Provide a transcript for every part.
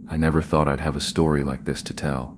I never thought I'd have a story like this to tell.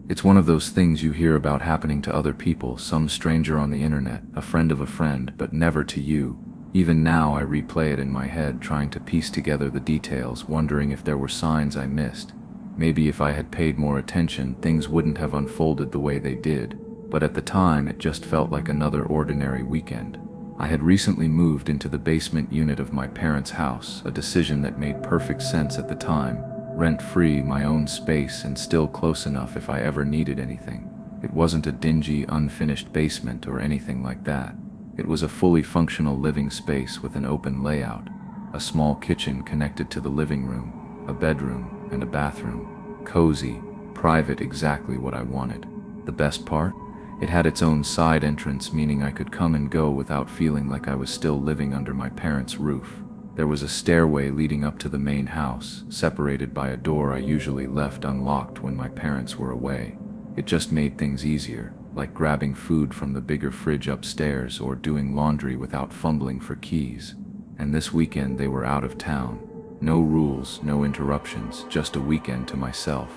It's one of those things you hear about happening to other people, some stranger on the internet, a friend of a friend, but never to you. Even now I replay it in my head, trying to piece together the details, wondering if there were signs I missed. Maybe if I had paid more attention, things wouldn't have unfolded the way they did. But at the time, it just felt like another ordinary weekend. I had recently moved into the basement unit of my parents' house, a decision that made perfect sense at the time. Rent-free, my own space, and still close enough if I ever needed anything. It wasn't a dingy, unfinished basement or anything like that. It was a fully functional living space with an open layout, a small kitchen connected to the living room, a bedroom, and a bathroom. Cozy, private, exactly what I wanted. The best part? It had its own side entrance, meaning I could come and go without feeling like I was still living under my parents' roof. There was a stairway leading up to the main house, separated by a door I usually left unlocked when my parents were away. It just made things easier, like grabbing food from the bigger fridge upstairs or doing laundry without fumbling for keys. And this weekend they were out of town. No rules, no interruptions, just a weekend to myself.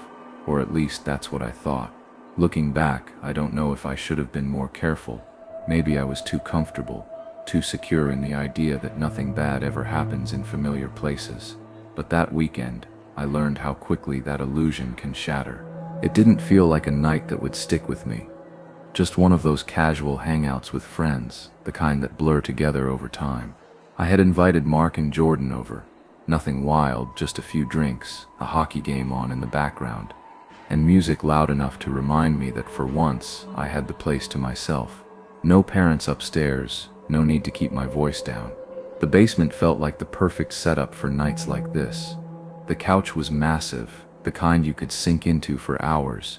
Or at least that's what I thought. Looking back, I don't know if I should have been more careful. Maybe I was too comfortable, too secure in the idea that nothing bad ever happens in familiar places. But that weekend, I learned how quickly that illusion can shatter. It didn't feel like a night that would stick with me. Just one of those casual hangouts with friends, the kind that blur together over time. I had invited Mark and Jordan over. Nothing wild, just a few drinks, a hockey game on in the background, and music loud enough to remind me that for once, I had the place to myself. No parents upstairs, no need to keep my voice down. The basement felt like the perfect setup for nights like this. The couch was massive, the kind you could sink into for hours.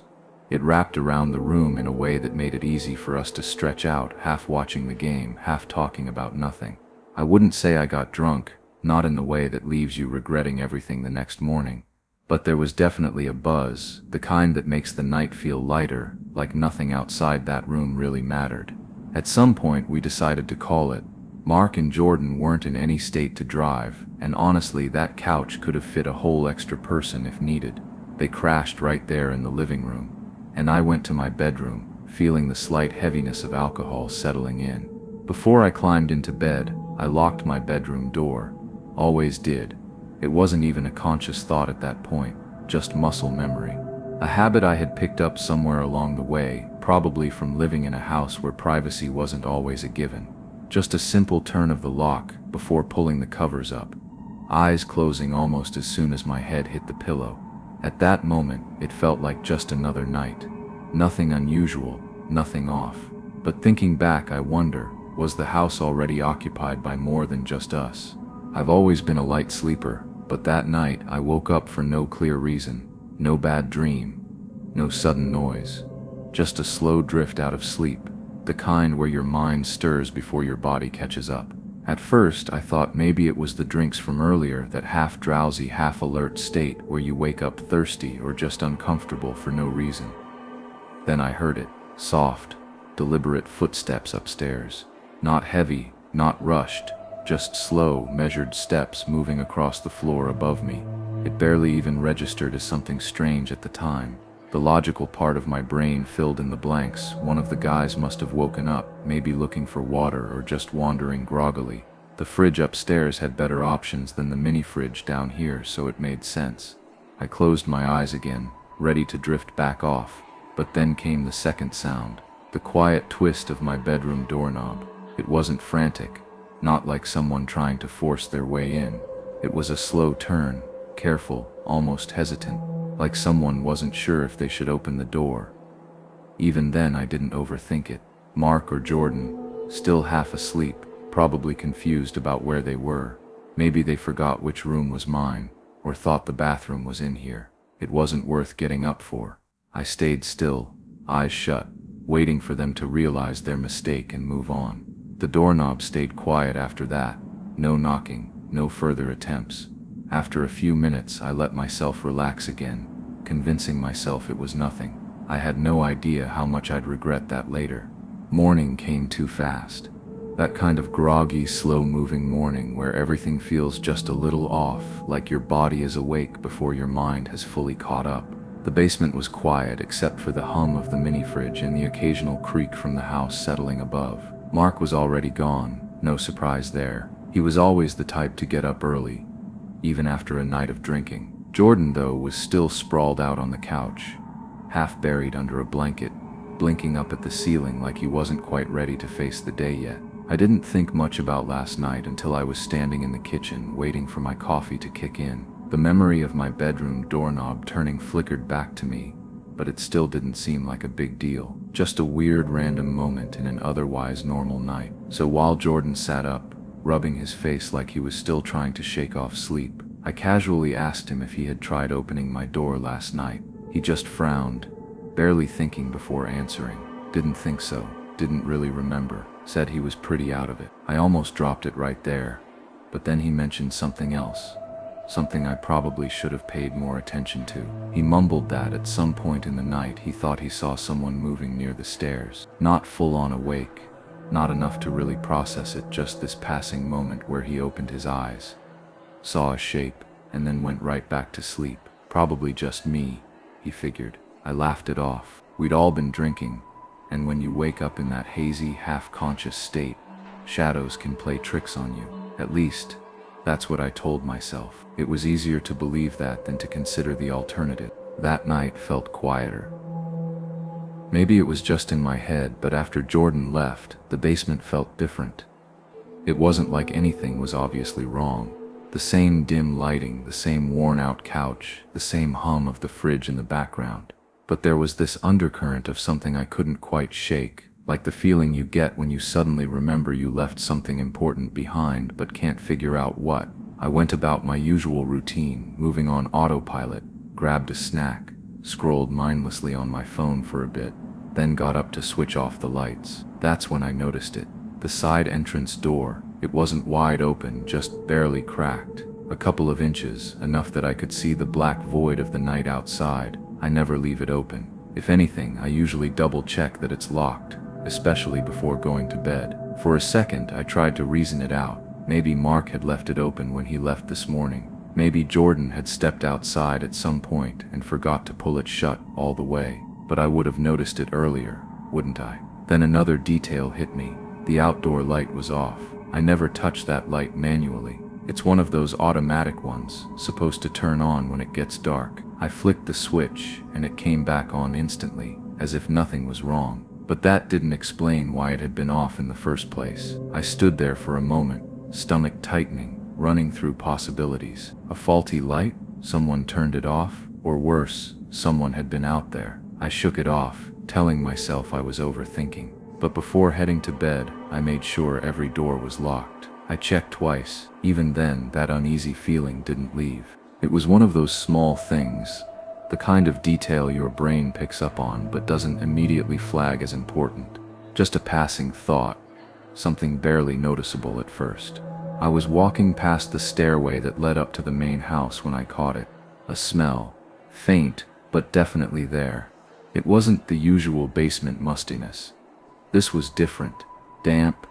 It wrapped around the room in a way that made it easy for us to stretch out, half watching the game, half talking about nothing. I wouldn't say I got drunk, not in the way that leaves you regretting everything the next morning. But there was definitely a buzz, the kind that makes the night feel lighter, like nothing outside that room really mattered. At some point we decided to call it. Mark and Jordan weren't in any state to drive, and honestly that couch could have fit a whole extra person if needed. They crashed right there in the living room, and I went to my bedroom, feeling the slight heaviness of alcohol settling in. Before I climbed into bed, I locked my bedroom door. Always did. It wasn't even a conscious thought at that point, just muscle memory. A habit I had picked up somewhere along the way, probably from living in a house where privacy wasn't always a given. Just a simple turn of the lock before pulling the covers up. Eyes closing almost as soon as my head hit the pillow. At that moment, it felt like just another night. Nothing unusual, nothing off. But thinking back, I wonder, was the house already occupied by more than just us? I've always been a light sleeper, but that night I woke up for no clear reason. No bad dream, no sudden noise. Just a slow drift out of sleep, the kind where your mind stirs before your body catches up. At first, I thought maybe it was the drinks from earlier, that half-drowsy, half-alert state where you wake up thirsty or just uncomfortable for no reason. Then I heard it, soft, deliberate footsteps upstairs. Not heavy, not rushed, just slow, measured steps moving across the floor above me. It barely even registered as something strange at the time. The logical part of my brain filled in the blanks. One of the guys must have woken up, maybe looking for water or just wandering groggily. The fridge upstairs had better options than the mini fridge down here, so it made sense. I closed my eyes again, ready to drift back off. But then came the second sound, the quiet twist of my bedroom doorknob. It wasn't frantic, not like someone trying to force their way in. It was a slow turn, careful, almost hesitant, like someone wasn't sure if they should open the door. Even then I didn't overthink it. Mark or Jordan, still half asleep, probably confused about where they were. Maybe they forgot which room was mine, or thought the bathroom was in here. It wasn't worth getting up for. I stayed still, eyes shut, waiting for them to realize their mistake and move on. The doorknob stayed quiet after that. No knocking, no further attempts. After a few minutes, I let myself relax again, convincing myself it was nothing. I had no idea how much I'd regret that later. Morning came too fast. That kind of groggy, slow-moving morning where everything feels just a little off, like your body is awake before your mind has fully caught up. The basement was quiet except for the hum of the mini-fridge and the occasional creak from the house settling above. Mark was already gone, no surprise there. He was always the type to get up early, even after a night of drinking. Jordan, though, was still sprawled out on the couch, half buried under a blanket, blinking up at the ceiling like he wasn't quite ready to face the day yet. I didn't think much about last night until I was standing in the kitchen waiting for my coffee to kick in. The memory of my bedroom doorknob turning flickered back to me, but it still didn't seem like a big deal. Just a weird random moment in an otherwise normal night. So while Jordan sat up, rubbing his face like he was still trying to shake off sleep, I casually asked him if he had tried opening my door last night. He just frowned, barely thinking before answering. Didn't think so, didn't really remember, said he was pretty out of it. I almost dropped it right there, but then he mentioned something else, something I probably should have paid more attention to. He mumbled that at some point in the night he thought he saw someone moving near the stairs. Not full on awake, not enough to really process it, just this passing moment where he opened his eyes, saw a shape, and then went right back to sleep. Probably just me, he figured. I laughed it off. We'd all been drinking, and when you wake up in that hazy, half-conscious state, shadows can play tricks on you. At least, that's what I told myself. It was easier to believe that than to consider the alternative. That night felt quieter. Maybe it was just in my head, but after Jordan left, the basement felt different. It wasn't like anything was obviously wrong. The same dim lighting, the same worn-out couch, the same hum of the fridge in the background. But there was this undercurrent of something I couldn't quite shake, like the feeling you get when you suddenly remember you left something important behind but can't figure out what. I went about my usual routine, moving on autopilot, grabbed a snack, scrolled mindlessly on my phone for a bit, then got up to switch off the lights. That's when I noticed it. The side entrance door. It wasn't wide open, just barely cracked. A couple of inches, enough that I could see the black void of the night outside. I never leave it open. If anything, I usually double-check that it's locked, especially before going to bed. For a second, I tried to reason it out. Maybe Mark had left it open when he left this morning. Maybe Jordan had stepped outside at some point and forgot to pull it shut all the way. But I would have noticed it earlier, wouldn't I? Then another detail hit me. The outdoor light was off. I never touched that light manually. It's one of those automatic ones, supposed to turn on when it gets dark. I flicked the switch, and it came back on instantly, as if nothing was wrong. But that didn't explain why it had been off in the first place. I stood there for a moment, stomach tightening, running through possibilities. A faulty light? Someone turned it off? Or worse, someone had been out there. I shook it off, telling myself I was overthinking. But before heading to bed, I made sure every door was locked. I checked twice. Even then, that uneasy feeling didn't leave. It was one of those small things, the kind of detail your brain picks up on but doesn't immediately flag as important. Just a passing thought, something barely noticeable at first. I was walking past the stairway that led up to the main house when I caught it. A smell, faint but definitely there. It wasn't the usual basement mustiness. This was different, damp,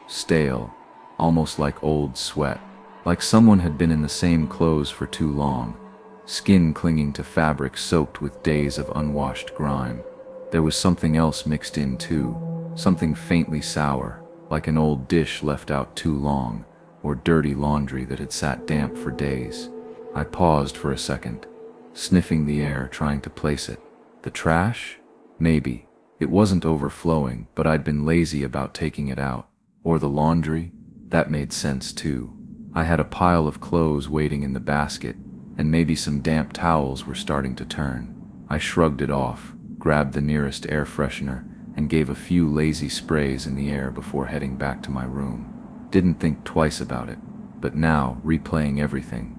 stale, almost like old sweat. Like someone had been in the same clothes for too long, skin clinging to fabric soaked with days of unwashed grime. There was something else mixed in too, something faintly sour, like an old dish left out too long, or dirty laundry that had sat damp for days. I paused for a second, sniffing the air, trying to place it. The trash? Maybe. It wasn't overflowing, but I'd been lazy about taking it out. Or the laundry? That made sense too. I had a pile of clothes waiting in the basket, and maybe some damp towels were starting to turn. I shrugged it off, grabbed the nearest air freshener, and gave a few lazy sprays in the air before heading back to my room. Didn't think twice about it, but now, replaying everything,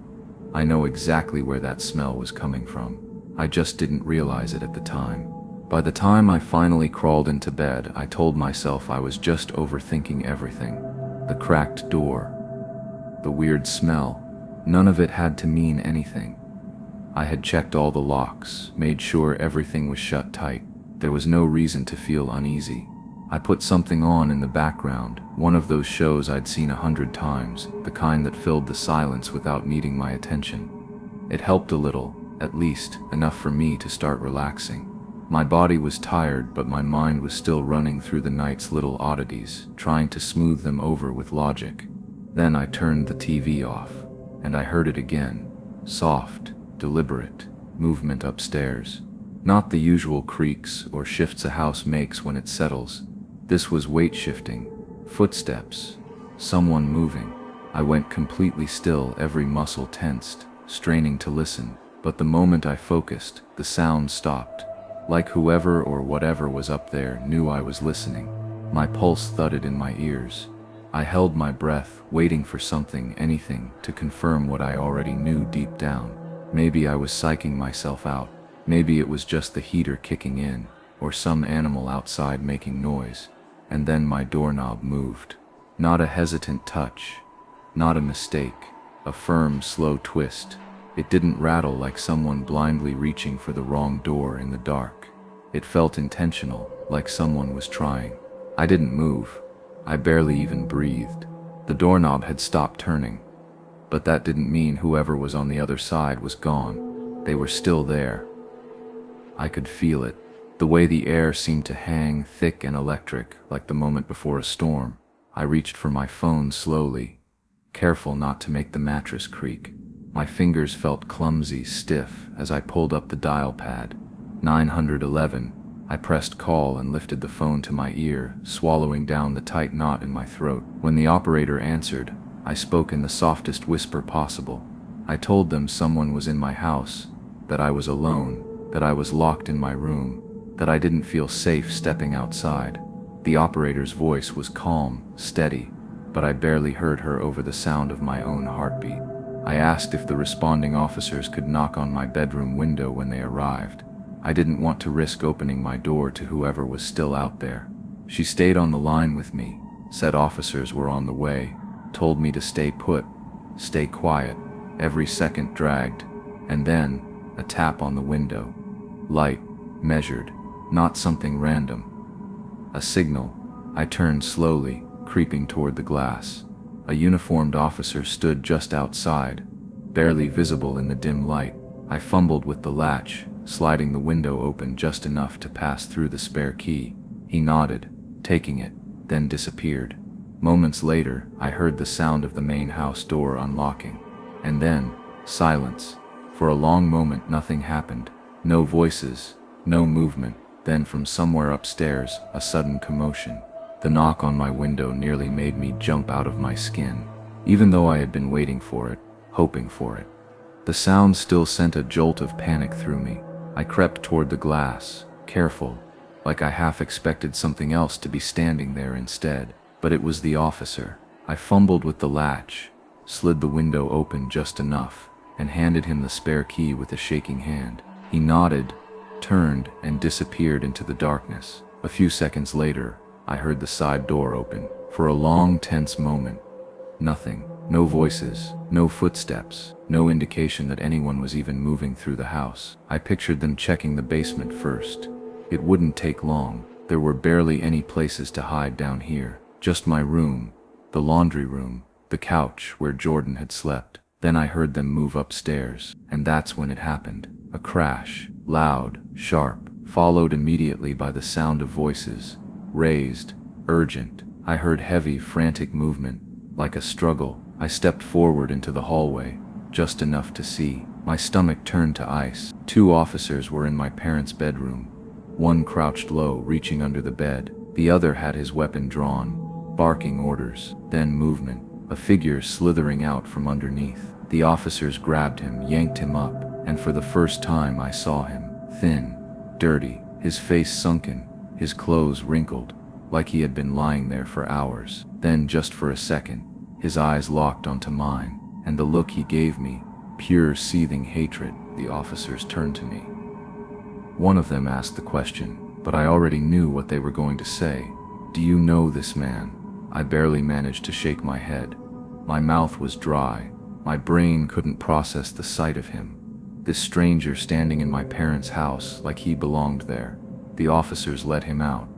I know exactly where that smell was coming from. I just didn't realize it at the time. By the time I finally crawled into bed, I told myself I was just overthinking everything. The cracked door, the weird smell, none of it had to mean anything. I had checked all the locks, made sure everything was shut tight. There was no reason to feel uneasy. I put something on in the background, one of those shows I'd seen 100 times, the kind that filled the silence without needing my attention. It helped a little, at least, enough for me to start relaxing. My body was tired, but my mind was still running through the night's little oddities, trying to smooth them over with logic. Then I turned the TV off, and I heard it again. Soft, deliberate, movement upstairs. Not the usual creaks or shifts a house makes when it settles. This was weight shifting, footsteps, someone moving. I went completely still, every muscle tensed, straining to listen. But the moment I focused, the sound stopped. Like whoever or whatever was up there knew I was listening. My pulse thudded in my ears. I held my breath, waiting for something, anything, to confirm what I already knew deep down. Maybe I was psyching myself out. Maybe it was just the heater kicking in, or some animal outside making noise. And then my doorknob moved. Not a hesitant touch, not a mistake, a firm, slow twist. It didn't rattle like someone blindly reaching for the wrong door in the dark. It felt intentional, like someone was trying. I didn't move. I barely even breathed. The doorknob had stopped turning. But that didn't mean whoever was on the other side was gone. They were still there. I could feel it. The way the air seemed to hang, thick and electric, like the moment before a storm. I reached for my phone slowly, careful not to make the mattress creak. My fingers felt clumsy, stiff, as I pulled up the dial pad. 911. I pressed call and lifted the phone to my ear, swallowing down the tight knot in my throat. When the operator answered, I spoke in the softest whisper possible. I told them someone was in my house, that I was alone, that I was locked in my room, that I didn't feel safe stepping outside. The operator's voice was calm, steady, but I barely heard her over the sound of my own heartbeat. I asked if the responding officers could knock on my bedroom window when they arrived. I didn't want to risk opening my door to whoever was still out there. She stayed on the line with me, said officers were on the way, told me to stay put, stay quiet. Every second dragged, and then a tap on the window. Light, measured, not something random. A signal. I turned slowly, creeping toward the glass. A uniformed officer stood just outside, barely visible in the dim light. I fumbled with the latch, sliding the window open just enough to pass through the spare key. He nodded, taking it, then disappeared. Moments later, I heard the sound of the main house door unlocking. And then, silence. For a long moment nothing happened. No voices, no movement. Then from somewhere upstairs, a sudden commotion. The knock on my window nearly made me jump out of my skin, even though I had been waiting for it, hoping for it. The sound still sent a jolt of panic through me. I crept toward the glass, careful, like I half expected something else to be standing there instead. But it was the officer. I fumbled with the latch, slid the window open just enough, and handed him the spare key with a shaking hand. He nodded, turned, and disappeared into the darkness. A few seconds later, I heard the side door open. For a long, tense moment, nothing. No voices, no footsteps, no indication that anyone was even moving through the house. I pictured them checking the basement first. It wouldn't take long. There were barely any places to hide down here. Just my room, the laundry room, the couch where Jordan had slept. Then I heard them move upstairs, and that's when it happened. A crash, loud, sharp, followed immediately by the sound of voices, raised, urgent. I heard heavy, frantic movement, like a struggle. I stepped forward into the hallway, just enough to see. My stomach turned to ice. 2 officers were in my parents' bedroom. One crouched low, reaching under the bed. The other had his weapon drawn, barking orders. Then movement, a figure slithering out from underneath. The officers grabbed him, yanked him up, and for the first time I saw him. Thin, dirty, his face sunken, his clothes wrinkled, like he had been lying there for hours. Then, just for a second, his eyes locked onto mine, and the look he gave me, pure seething hatred. The officers turned to me. One of them asked the question, but I already knew what they were going to say. "Do you know this man?" I barely managed to shake my head. My mouth was dry. My brain couldn't process the sight of him. This stranger standing in my parents' house like he belonged there. The officers let him out.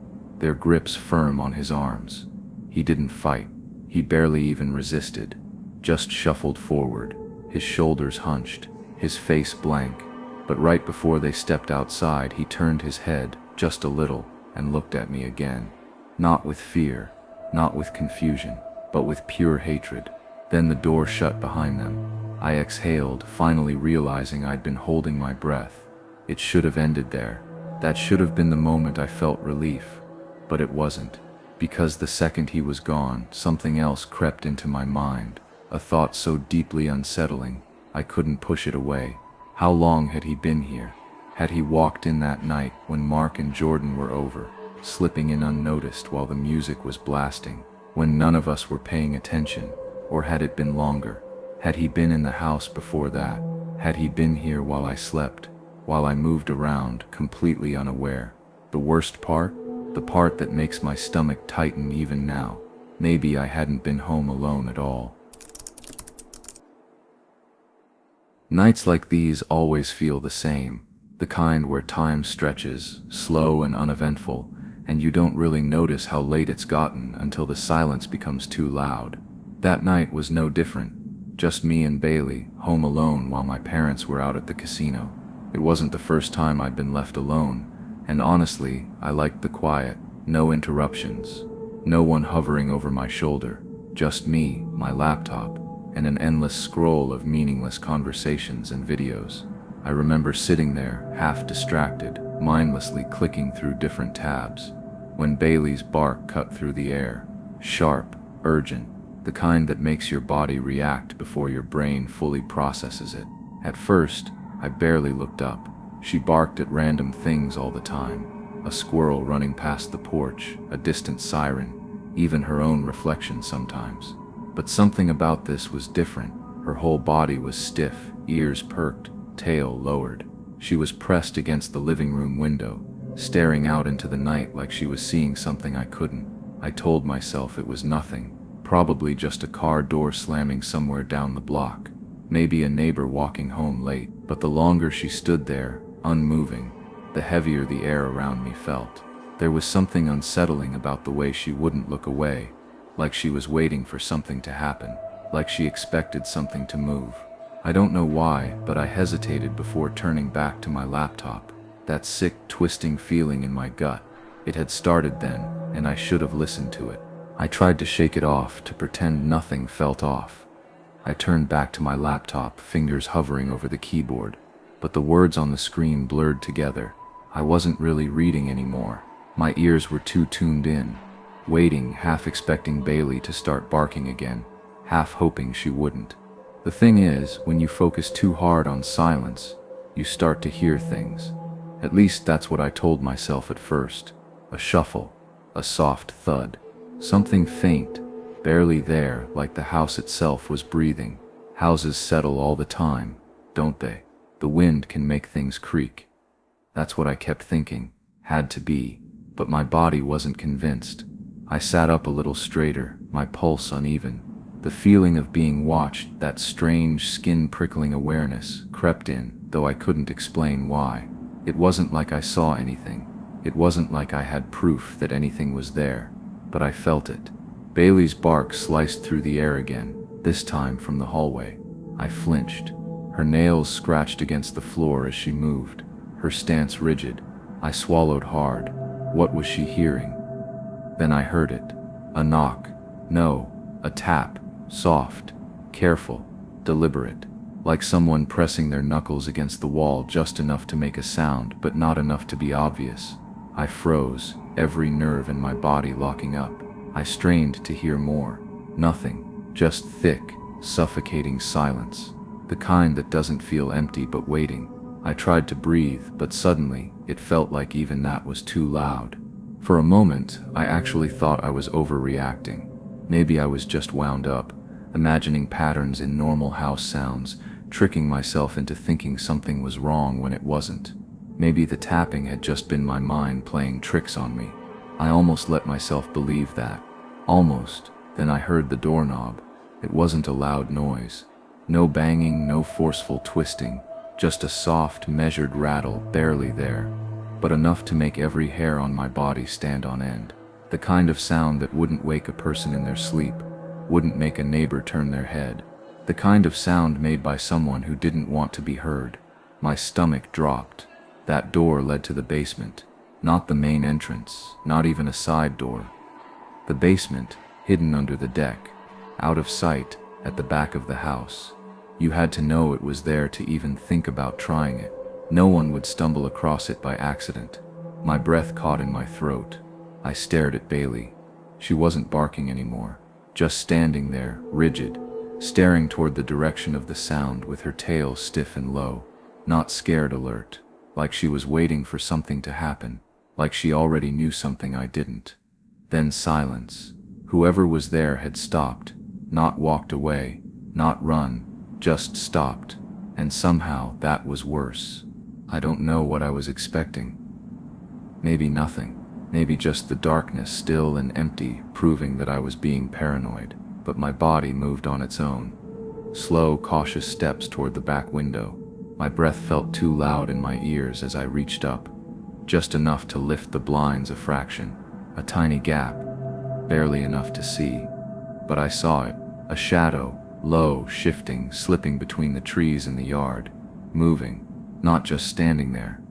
their grips firm on his arms. He didn't fight. He barely even resisted, just shuffled forward, his shoulders hunched, his face blank. But right before they stepped outside, he turned his head just a little and looked at me again. Not with fear, not with confusion, but with pure hatred. Then the door shut behind them. I exhaled, finally realizing I'd been holding my breath. It should have ended there. That should have been the moment I felt relief. But it wasn't. Because the second he was gone, something else crept into my mind, a thought so deeply unsettling, I couldn't push it away. How long had he been here? Had he walked in that night when Mark and Jordan were over, slipping in unnoticed while the music was blasting, when none of us were paying attention? Or had it been longer? Had he been in the house before that? Had he been here while I slept, while I moved around, completely unaware? The worst part? The part that makes my stomach tighten even now. Maybe I hadn't been home alone at all. Nights like these always feel the same, the kind where time stretches, slow and uneventful, and you don't really notice how late it's gotten until the silence becomes too loud. That night was no different, just me and Bailey, home alone while my parents were out at the casino. It wasn't the first time I'd been left alone, and honestly, I liked the quiet, no interruptions, no one hovering over my shoulder, just me, my laptop, and an endless scroll of meaningless conversations and videos. I remember sitting there, half distracted, mindlessly clicking through different tabs, when Bailey's bark cut through the air, sharp, urgent, the kind that makes your body react before your brain fully processes it. At first, I barely looked up. She barked at random things all the time. A squirrel running past the porch, a distant siren, even her own reflection sometimes. But something about this was different. Her whole body was stiff, ears perked, tail lowered. She was pressed against the living room window, staring out into the night like she was seeing something I couldn't. I told myself it was nothing, probably just a car door slamming somewhere down the block, maybe a neighbor walking home late. But the longer she stood there, unmoving, the heavier the air around me felt. There was something unsettling about the way she wouldn't look away, like she was waiting for something to happen, like she expected something to move. I don't know why, but I hesitated before turning back to my laptop. That sick, twisting feeling in my gut. It had started then, and I should have listened to it. I tried to shake it off, to pretend nothing felt off. I turned back to my laptop, fingers hovering over the keyboard. But the words on the screen blurred together. I wasn't really reading anymore. My ears were too tuned in, waiting, half expecting Bailey to start barking again, half hoping she wouldn't. The thing is, when you focus too hard on silence, you start to hear things. At least that's what I told myself at first. A shuffle, a soft thud, something faint, barely there, like the house itself was breathing. Houses settle all the time, don't they? The wind can make things creak. That's what I kept thinking. Had to be. But my body wasn't convinced. I sat up a little straighter, my pulse uneven. The feeling of being watched, that strange, skin-prickling awareness, crept in, though I couldn't explain why. It wasn't like I saw anything. It wasn't like I had proof that anything was there. But I felt it. Bailey's bark sliced through the air again, this time from the hallway. I flinched. Her nails scratched against the floor as she moved, her stance rigid. I swallowed hard. What was she hearing? Then I heard it. A knock. No, a tap. Soft, careful, deliberate. Like someone pressing their knuckles against the wall just enough to make a sound, but not enough to be obvious. I froze, every nerve in my body locking up. I strained to hear more. Nothing. Just thick, suffocating silence. The kind that doesn't feel empty but waiting. I tried to breathe, but suddenly, it felt like even that was too loud. For a moment, I actually thought I was overreacting. Maybe I was just wound up, imagining patterns in normal house sounds, tricking myself into thinking something was wrong when it wasn't. Maybe the tapping had just been my mind playing tricks on me. I almost let myself believe that. Almost. Then I heard the doorknob. It wasn't a loud noise. No banging, no forceful twisting, just a soft, measured rattle, barely there, but enough to make every hair on my body stand on end. The kind of sound that wouldn't wake a person in their sleep, wouldn't make a neighbor turn their head. The kind of sound made by someone who didn't want to be heard. My stomach dropped. That door led to the basement. Not the main entrance, not even a side door. The basement, hidden under the deck, out of sight, at the back of the house. You had to know it was there to even think about trying it. No one would stumble across it by accident. My breath caught in my throat. I stared at Bailey. She wasn't barking anymore, just standing there, rigid, staring toward the direction of the sound with her tail stiff and low. Not scared alert, like she was waiting for something to happen, like she already knew something I didn't. Then silence. Whoever was there had stopped, not walked away, not run, just stopped. And somehow that was worse. I don't know what I was expecting. Maybe nothing. Maybe just the darkness, still and empty, proving that I was being paranoid. But my body moved on its own. Slow, cautious steps toward the back window. My breath felt too loud in my ears as I reached up. Just enough to lift the blinds a fraction. A tiny gap. Barely enough to see. But I saw it. A shadow, low, shifting, slipping between the trees in the yard. Moving. Not just standing there.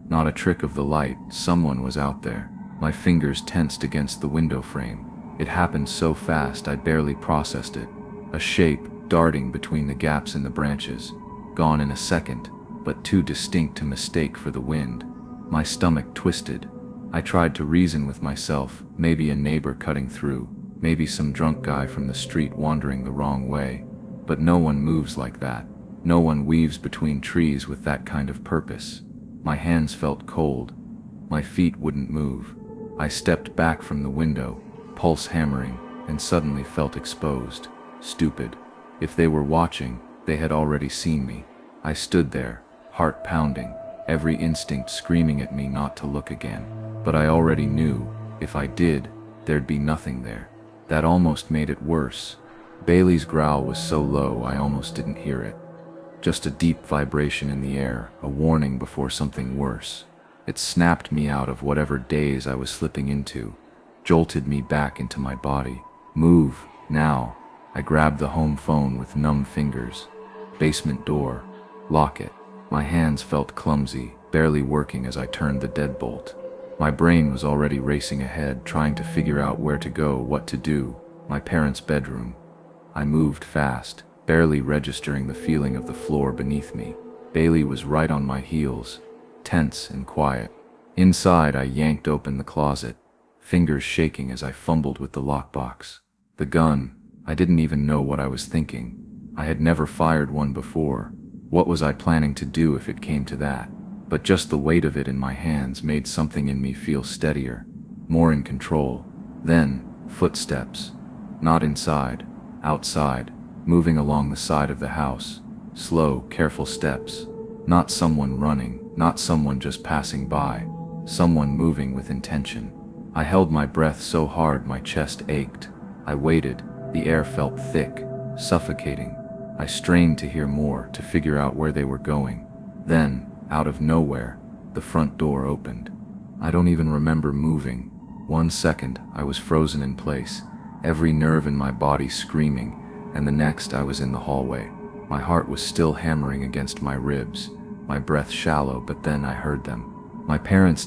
Not a trick of the light. Someone was out there. My fingers tensed against the window frame. It happened so fast I barely processed it. A shape, darting between the gaps in the branches. Gone in a second, but too distinct to mistake for the wind. My stomach twisted. I tried to reason with myself, maybe a neighbor cutting through, maybe some drunk guy from the street wandering the wrong way. But no one moves like that. No one weaves between trees with that kind of purpose. My hands felt cold. My feet wouldn't move. I stepped back from the window, pulse hammering, and suddenly felt exposed. Stupid. If they were watching, they had already seen me. I stood there, heart pounding, every instinct screaming at me not to look again. But I already knew, if I did, there'd be nothing there. That almost made it worse. Bailey's growl was so low I almost didn't hear it. Just a deep vibration in the air, a warning before something worse. It snapped me out of whatever daze I was slipping into, jolted me back into my body. Move, now. I grabbed the home phone with numb fingers. Basement door. Lock it. My hands felt clumsy, barely working as I turned the deadbolt. My brain was already racing ahead, trying to figure out where to go, what to do. My parents' bedroom. I moved fast, barely registering the feeling of the floor beneath me. Bailey was right on my heels, tense and quiet. Inside, I yanked open the closet, fingers shaking as I fumbled with the lockbox. The gun. I didn't even know what I was thinking. I had never fired one before. What was I planning to do if it came to that? But just the weight of it in my hands made something in me feel steadier, more in control. Then, footsteps. Not inside, outside, moving along the side of the house. Slow, careful steps. Not someone running, not someone just passing by. Someone moving with intention. I held my breath so hard my chest ached. I waited. The air felt thick, suffocating. I strained to hear more, to figure out where they were going. Then, out of nowhere, the front door opened. I don't even remember moving. 1 second, I was frozen in place, every nerve in my body screaming, and the next I was in the hallway. My heart was still hammering against my ribs, my breath shallow, but then I heard them. My parents'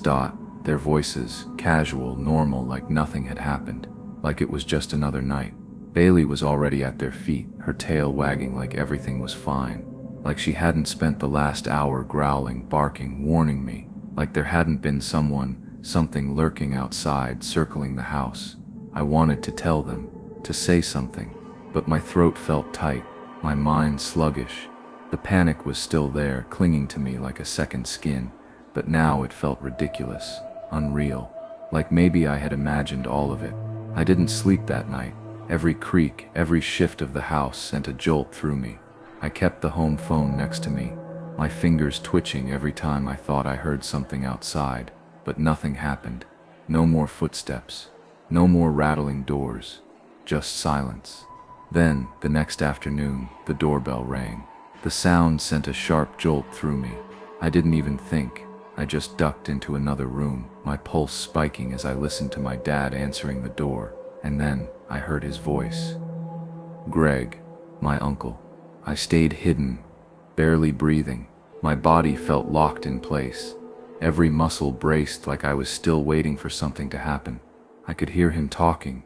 their voices, casual, normal, like nothing had happened, like it was just another night. Bailey was already at their feet, her tail wagging like everything was fine, like she hadn't spent the last hour growling, barking, warning me, like there hadn't been something lurking outside, circling the house. I wanted to tell them, to say something, but my throat felt tight, my mind sluggish. The panic was still there, clinging to me like a second skin, but now it felt ridiculous, unreal, like maybe I had imagined all of it. I didn't sleep that night. Every creak, every shift of the house sent a jolt through me. I kept the home phone next to me, my fingers twitching every time I thought I heard something outside, but nothing happened. No more footsteps, no more rattling doors, just silence. Then, the next afternoon, the doorbell rang. The sound sent a sharp jolt through me. I didn't even think. I just ducked into another room, my pulse spiking as I listened to my dad answering the door, and then I heard his voice. Greg, my uncle. I stayed hidden, barely breathing. My body felt locked in place. Every muscle braced like I was still waiting for something to happen. I could hear him talking.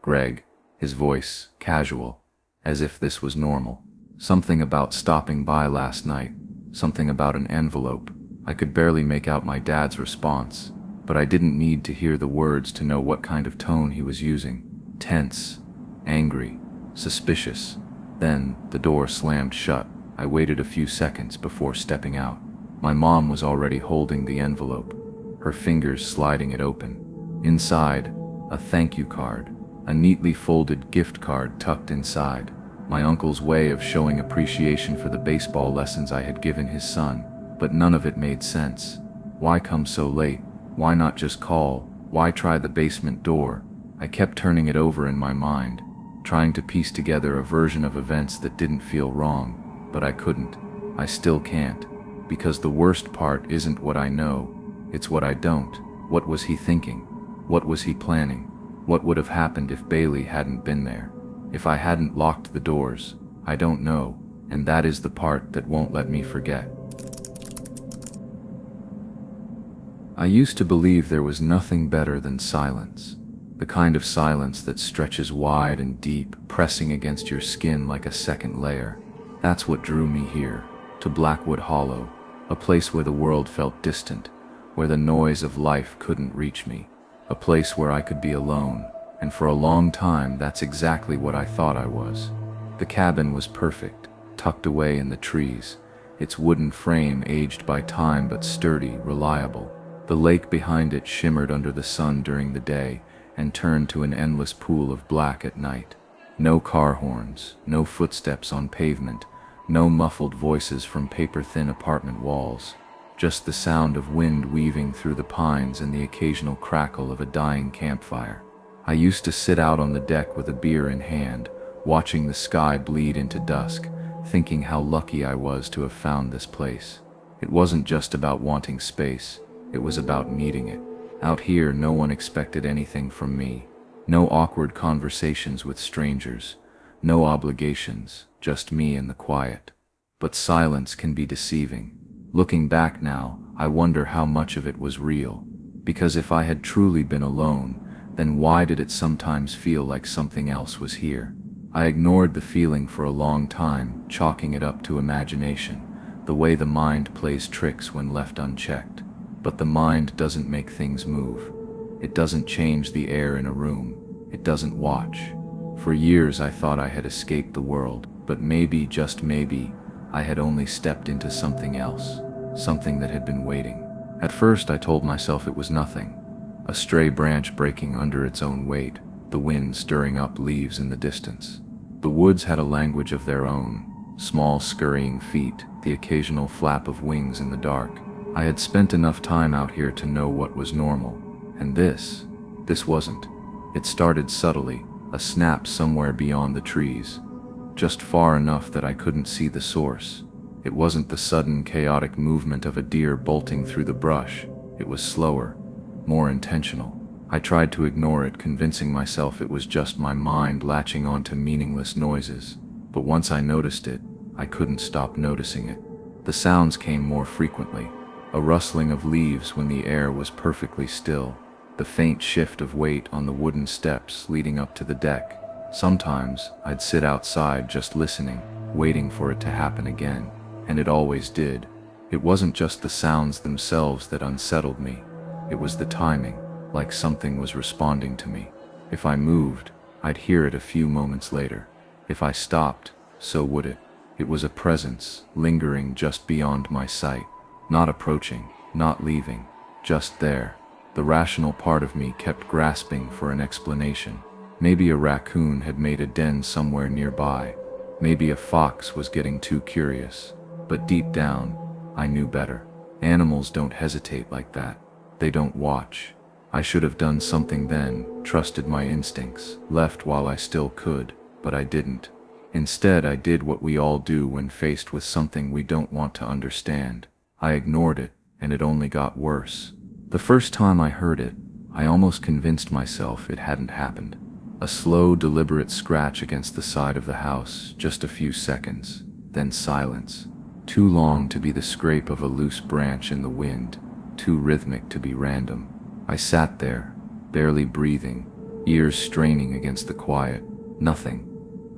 Greg, his voice, casual, as if this was normal. Something about stopping by last night, something about an envelope. I could barely make out my dad's response, but I didn't need to hear the words to know what kind of tone he was using. Tense, angry, suspicious. Then the door slammed shut. I waited a few seconds before stepping out. My mom was already holding the envelope, her fingers sliding it open. Inside, a thank you card, a neatly folded gift card tucked inside. My uncle's way of showing appreciation for the baseball lessons I had given his son, but none of it made sense. Why come so late? Why not just call? Why try the basement door? I kept turning it over in my mind, trying to piece together a version of events that didn't feel wrong, but I couldn't. I still can't, because the worst part isn't what I know, it's what I don't. What was he thinking? What was he planning? What would have happened if Bailey hadn't been there? If I hadn't locked the doors? I don't know, and that is the part that won't let me forget. I used to believe there was nothing better than silence. The kind of silence that stretches wide and deep, pressing against your skin like a second layer. That's what drew me here, to Blackwood Hollow, a place where the world felt distant, where the noise of life couldn't reach me, a place where I could be alone, and for a long time that's exactly what I thought I was. The cabin was perfect, tucked away in the trees, its wooden frame aged by time but sturdy, reliable. The lake behind it shimmered under the sun during the day and turned to an endless pool of black at night. No car horns, no footsteps on pavement, no muffled voices from paper-thin apartment walls, just the sound of wind weaving through the pines and the occasional crackle of a dying campfire. I used to sit out on the deck with a beer in hand, watching the sky bleed into dusk, thinking how lucky I was to have found this place. It wasn't just about wanting space, it was about needing it. Out here, no one expected anything from me. No awkward conversations with strangers, no obligations, just me and the quiet. But silence can be deceiving. Looking back now, I wonder how much of it was real. Because if I had truly been alone, then why did it sometimes feel like something else was here? I ignored the feeling for a long time, chalking it up to imagination, the way the mind plays tricks when left unchecked. But the mind doesn't make things move. It doesn't change the air in a room. It doesn't watch. For years I thought I had escaped the world, but maybe, just maybe, I had only stepped into something else, something that had been waiting. At first I told myself it was nothing, a stray branch breaking under its own weight, the wind stirring up leaves in the distance. The woods had a language of their own, small scurrying feet, the occasional flap of wings in the dark. I had spent enough time out here to know what was normal, and this wasn't. It started subtly, a snap somewhere beyond the trees, just far enough that I couldn't see the source. It wasn't the sudden, chaotic movement of a deer bolting through the brush. It was slower, more intentional. I tried to ignore it, convincing myself it was just my mind latching onto meaningless noises. But once I noticed it, I couldn't stop noticing it. The sounds came more frequently. A rustling of leaves when the air was perfectly still, the faint shift of weight on the wooden steps leading up to the deck. Sometimes I'd sit outside just listening, waiting for it to happen again, and it always did. It wasn't just the sounds themselves that unsettled me, it was the timing, like something was responding to me. If I moved, I'd hear it a few moments later. If I stopped, so would it. It was a presence, lingering just beyond my sight. Not approaching, not leaving, just there. The rational part of me kept grasping for an explanation. Maybe a raccoon had made a den somewhere nearby. Maybe a fox was getting too curious. But deep down, I knew better. Animals don't hesitate like that. They don't watch. I should have done something then, trusted my instincts, left while I still could, but I didn't. Instead, I did what we all do when faced with something we don't want to understand. I ignored it, and it only got worse. The first time I heard it, I almost convinced myself it hadn't happened. A slow, deliberate scratch against the side of the house, just a few seconds, then silence. Too long to be the scrape of a loose branch in the wind, too rhythmic to be random. I sat there, barely breathing, ears straining against the quiet. Nothing.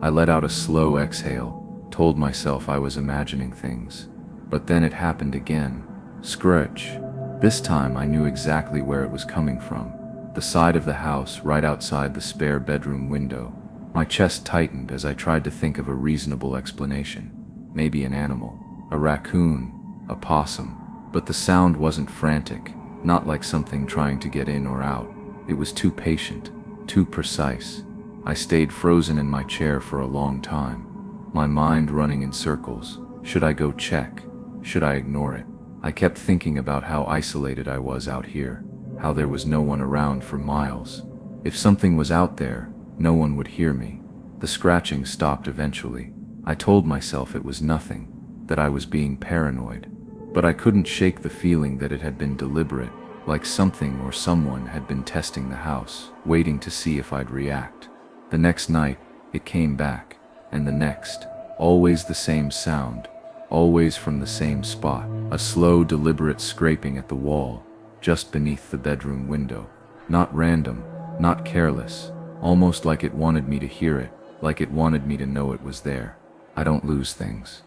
I let out a slow exhale, told myself I was imagining things. But then it happened again. Scratch. This time I knew exactly where it was coming from. The side of the house right outside the spare bedroom window. My chest tightened as I tried to think of a reasonable explanation. Maybe an animal. A raccoon. A possum. But the sound wasn't frantic, not like something trying to get in or out. It was too patient, too precise. I stayed frozen in my chair for a long time, my mind running in circles. Should I go check? Should I ignore it? I kept thinking about how isolated I was out here, how there was no one around for miles. If something was out there, no one would hear me. The scratching stopped eventually. I told myself it was nothing, that I was being paranoid. But I couldn't shake the feeling that it had been deliberate, like something or someone had been testing the house, waiting to see if I'd react. The next night, it came back, and the next, always the same sound, always from the same spot, a slow, deliberate scraping at the wall, just beneath the bedroom window. Not random, not careless, almost like it wanted me to hear it, like it wanted me to know it was there. I don't lose things.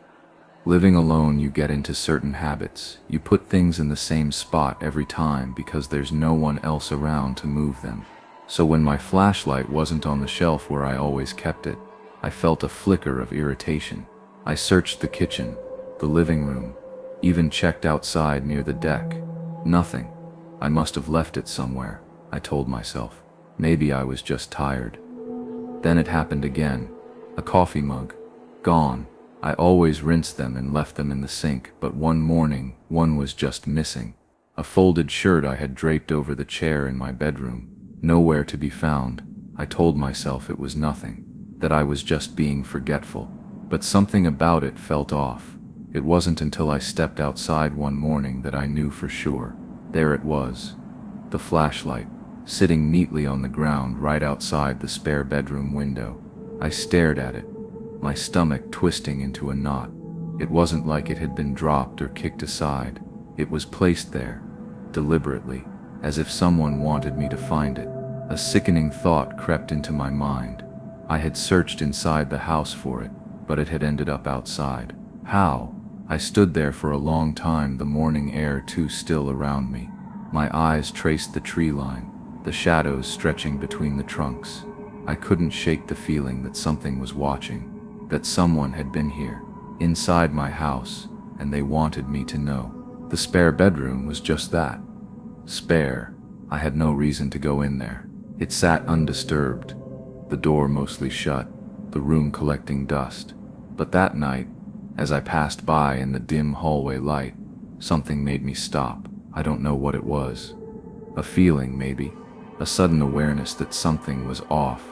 Living alone, you get into certain habits. You put things in the same spot every time because there's no one else around to move them. So when my flashlight wasn't on the shelf where I always kept it, I felt a flicker of irritation. I searched the kitchen, the living room, even checked outside near the deck. Nothing. I must have left it somewhere, I told myself. Maybe I was just tired. Then it happened again. A coffee mug. Gone. I always rinsed them and left them in the sink, but one morning, one was just missing. A folded shirt I had draped over the chair in my bedroom. Nowhere to be found. I told myself it was nothing, that I was just being forgetful. But something about it felt off. It wasn't until I stepped outside one morning that I knew for sure. There it was. The flashlight, sitting neatly on the ground right outside the spare bedroom window. I stared at it, my stomach twisting into a knot. It wasn't like it had been dropped or kicked aside. It was placed there, deliberately, as if someone wanted me to find it. A sickening thought crept into my mind. I had searched inside the house for it, but it had ended up outside. How? I stood there for a long time, the morning air too still around me. My eyes traced the tree line, the shadows stretching between the trunks. I couldn't shake the feeling that something was watching, that someone had been here, inside my house, and they wanted me to know. The spare bedroom was just that. Spare. I had no reason to go in there. It sat undisturbed, the door mostly shut, the room collecting dust. But that night, as I passed by in the dim hallway light, something made me stop. I don't know what it was. A feeling, maybe. A sudden awareness that something was off.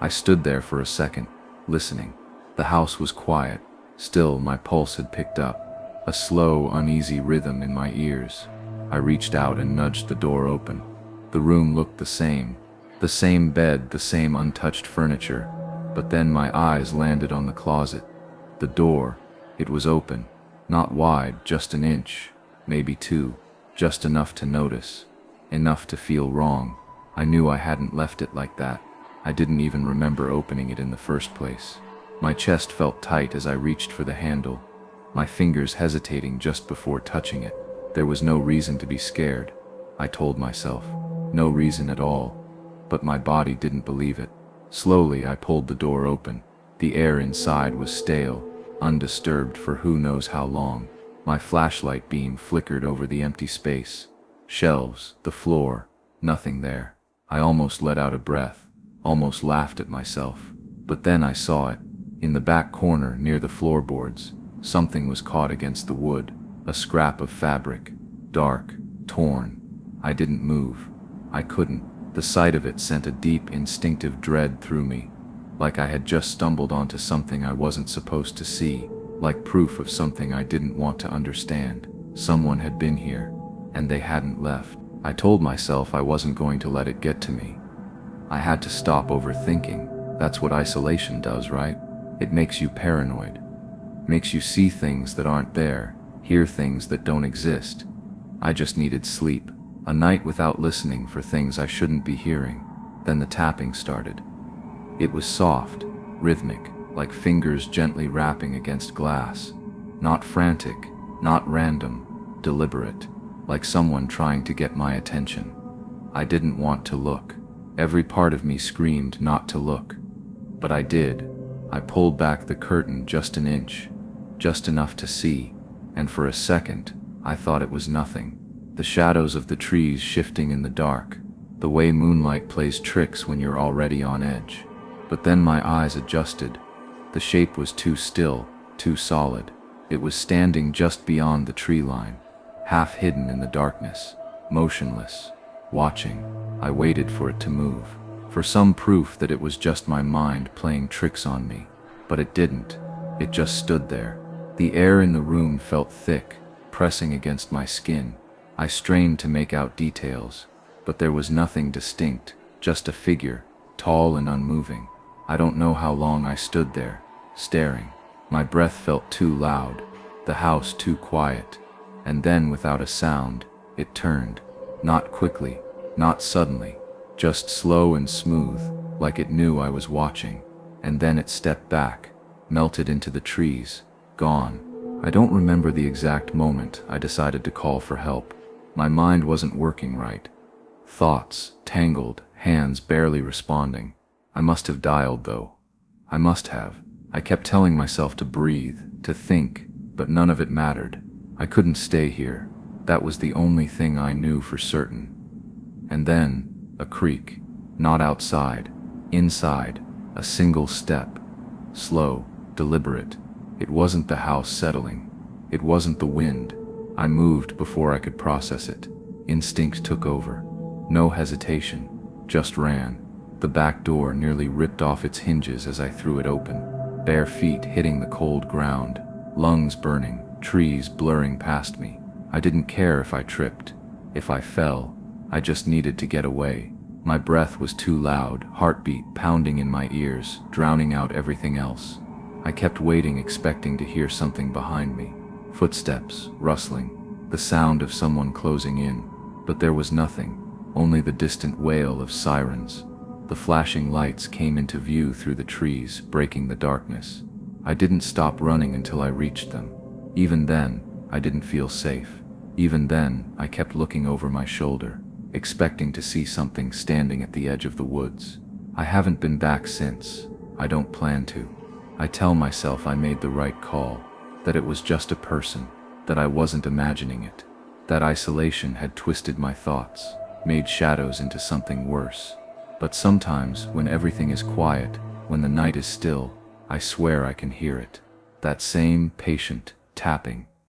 I stood there for a second, listening. The house was quiet. Still, my pulse had picked up, a slow, uneasy rhythm in my ears. I reached out and nudged the door open. The room looked the same bed, the same untouched furniture. But then my eyes landed on the closet. The door, it was open. Not wide, just an inch, maybe two. Just enough to notice, enough to feel wrong. I knew I hadn't left it like that. I didn't even remember opening it in the first place. My chest felt tight as I reached for the handle, my fingers hesitating just before touching it. There was no reason to be scared, I told myself. No reason at all. But my body didn't believe it. Slowly, I pulled the door open. The air inside was stale, undisturbed for who knows how long. My flashlight beam flickered over the empty space. Shelves, the floor, nothing there. I almost let out a breath, almost laughed at myself. But then I saw it. In the back corner, near the floorboards, something was caught against the wood. A scrap of fabric, dark, torn. I didn't move. I couldn't. The sight of it sent a deep, instinctive dread through me, like I had just stumbled onto something I wasn't supposed to see, like proof of something I didn't want to understand. Someone had been here, and they hadn't left. I told myself I wasn't going to let it get to me. I had to stop overthinking. That's what isolation does, right? It makes you paranoid. Makes you see things that aren't there, hear things that don't exist. I just needed sleep. A night without listening for things I shouldn't be hearing. Then the tapping started. It was soft, rhythmic, like fingers gently rapping against glass. Not frantic, not random, deliberate, like someone trying to get my attention. I didn't want to look. Every part of me screamed not to look. But I did. I pulled back the curtain just an inch, just enough to see, and for a second, I thought it was nothing. The shadows of the trees shifting in the dark, the way moonlight plays tricks when you're already on edge. But then my eyes adjusted. The shape was too still, too solid. It was standing just beyond the tree line, half hidden in the darkness, motionless, watching. I waited for it to move, for some proof that it was just my mind playing tricks on me. But it didn't. It just stood there. The air in the room felt thick, pressing against my skin. I strained to make out details, but there was nothing distinct, just a figure, tall and unmoving. I don't know how long I stood there, staring. My breath felt too loud, the house too quiet, and then without a sound, it turned. Not quickly, not suddenly, just slow and smooth, like it knew I was watching. And then it stepped back, melted into the trees, gone. I don't remember the exact moment I decided to call for help. My mind wasn't working right. Thoughts, tangled, hands barely responding. I must have dialed though. I must have. I kept telling myself to breathe, to think, but none of it mattered. I couldn't stay here. That was the only thing I knew for certain. And then, a creak. Not outside, inside, a single step. Slow, deliberate. It wasn't the house settling. It wasn't the wind. I moved before I could process it. Instinct took over. No hesitation, just ran. The back door nearly ripped off its hinges as I threw it open. Bare feet hitting the cold ground, lungs burning, trees blurring past me. I didn't care if I tripped, if I fell. I just needed to get away. My breath was too loud, heartbeat pounding in my ears, drowning out everything else. I kept waiting, expecting to hear something behind me. Footsteps, rustling, the sound of someone closing in. But there was nothing, only the distant wail of sirens. The flashing lights came into view through the trees, breaking the darkness. I didn't stop running until I reached them. Even then, I didn't feel safe. Even then, I kept looking over my shoulder, expecting to see something standing at the edge of the woods. I haven't been back since. I don't plan to. I tell myself I made the right call, that it was just a person, that I wasn't imagining it. That isolation had twisted my thoughts, made shadows into something worse. But sometimes, when everything is quiet, when the night is still, I swear I can hear it. That same patient tapping,